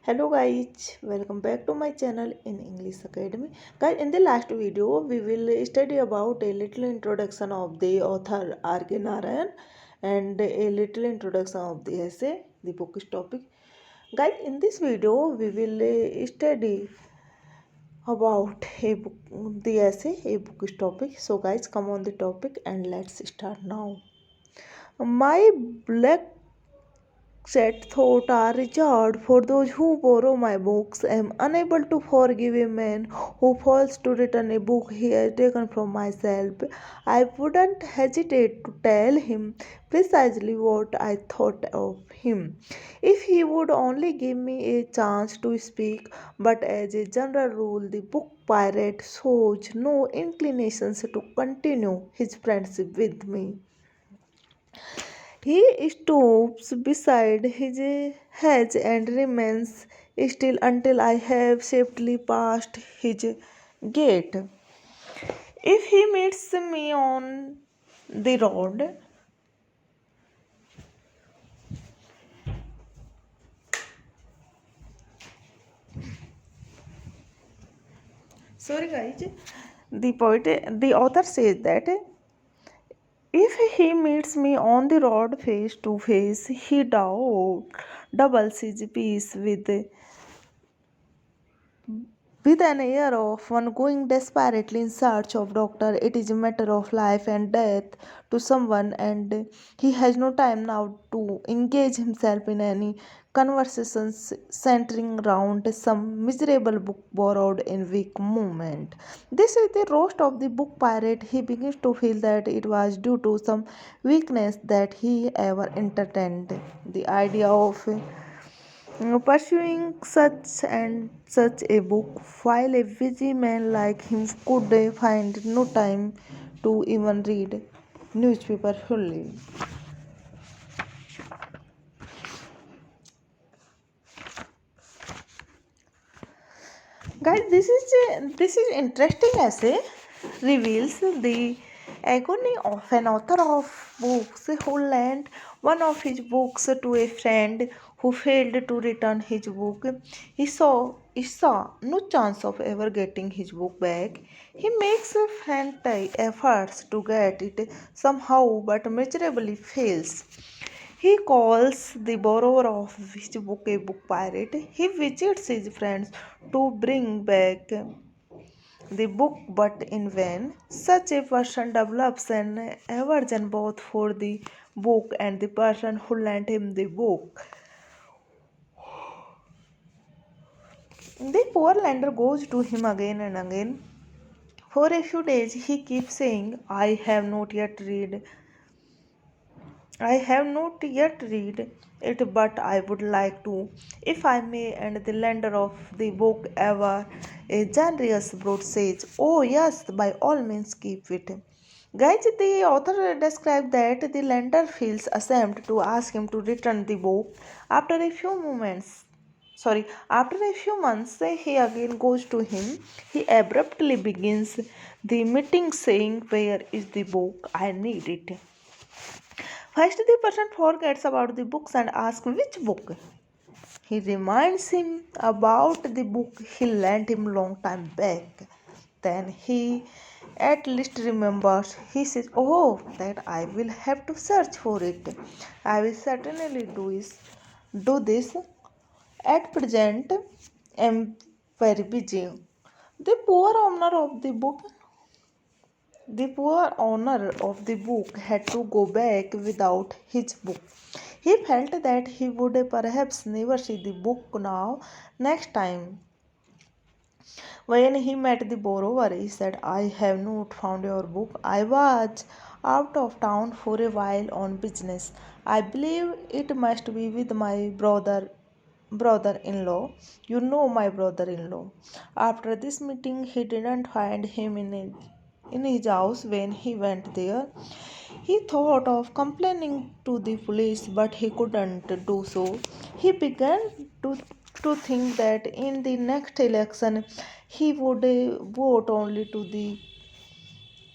Hello guys, welcome back to my channel in English Academy. Guys, in the last video we will study about a little introduction of the author R.K. Narayan and a little introduction of the essay, the bookish topic. Guys, in this video we will study about a book, the essay, a bookish topic. So guys, come on the topic and let's start now. My black set thought are reserved for those who borrow my books. I am unable to forgive a man who falls to return a book he has taken from myself. I wouldn't hesitate to tell him precisely what I thought of him if he would only give me a chance to speak. But as a general rule, the book pirate shows no inclinations to continue his friendship with me. He stoops beside his hedge and remains still until I have safely passed his gate. If he meets me on the road, sorry guys, the author says that if he meets me on the road face to face, he doubles his peace with an air of one going desperately in search of doctor. It is a matter of life and death to someone, and he has no time now to engage himself in any conversations centering round some miserable book borrowed in weak movement. This is the roast of the book pirate. He begins to feel that it was due to some weakness that he ever entertained the idea of pursuing such a book, while a busy man like him could find no time to even read newspaper fully. Guys, this is interesting essay reveals the agony of an author of books who lent one of his books to a friend who failed to return his book. He saw no chance of ever getting his book back. He makes frantic efforts to get it somehow but miserably fails. He calls the borrower of his book a book pirate. He visits his friends to bring back the book, but in vain. Such a person develops an aversion both for the book and the person who lent him the book. The poor lender goes to him again and again. For a few days he keeps saying, I have not yet read it, but I would like to, if I may. And the lender of the book, ever a generous brute, says, "Oh yes, by all means, keep it." Guys, the author described that the lender feels ashamed to ask him to return the book. After a few moments, after a few months, he again goes to him. He abruptly begins the meeting saying, "Where is the book? I need it." First, the person forgets about the books and asks which book. He reminds him about the book he lent him long time back. Then he at least remembers. He says, "Oh, that I will have to search for it. I will certainly do this. At present, am very busy." The poor owner of the book The poor owner of the book had to go back without his book. He felt that he would perhaps never see the book now. Next time, when he met the borrower, he said, "I have not found your book. I was out of town for a while on business. I believe it must be with my brother-in-law. You know my brother-in-law." After this meeting, he didn't find him in his house when he went there. He thought of complaining to the police, but he couldn't do so. He began to think that in the next election he would vote only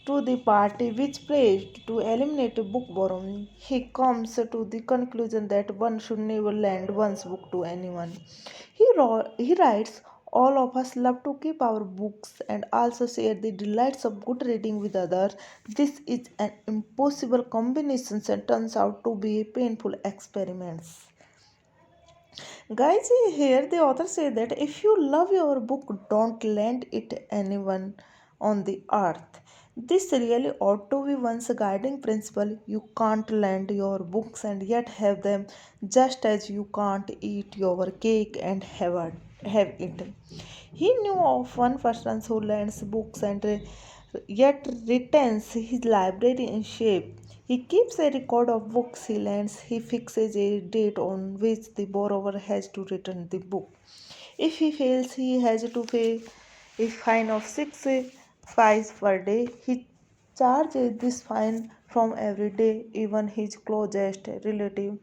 to the party which pledged to eliminate book borrowing. He comes to the conclusion that one should never lend one's book to anyone. He writes, all of us love to keep our books and also share the delights of good reading with others. This is an impossible combination and turns out to be a painful experiment. Guys, here the author say that if you love your book, don't lend it anyone on the earth. This really ought to be one's guiding principle. You can't lend your books and yet have them, just as you can't eat your cake and have it. He knew of one person who lends books and yet retains his library in shape. He keeps a record of books he lends. He fixes a date on which the borrower has to return the book. If he fails, he has to pay a fine of 6 pies per day. He charges this fine from every day, even his closest relative.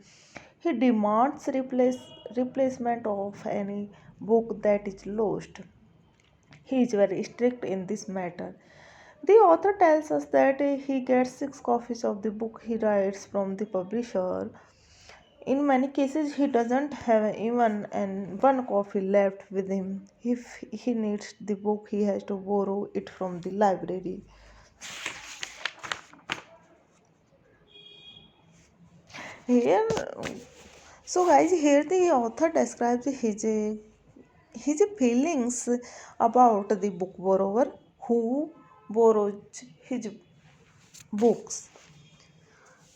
He demands replacement of any book that is lost. He is very strict in this matter. The author tells us that he gets 6 copies of the book he writes from the publisher. In many cases, he doesn't have even one copy left with him. If he needs the book, he has to borrow it from the library. Here, so guys, here the author describes his feelings about the book borrower who borrows his books.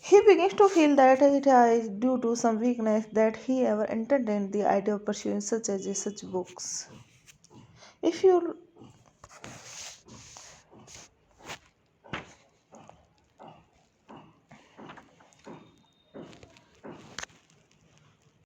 He begins to feel that it is due to some weakness that he ever entertained the idea of pursuing such books. If you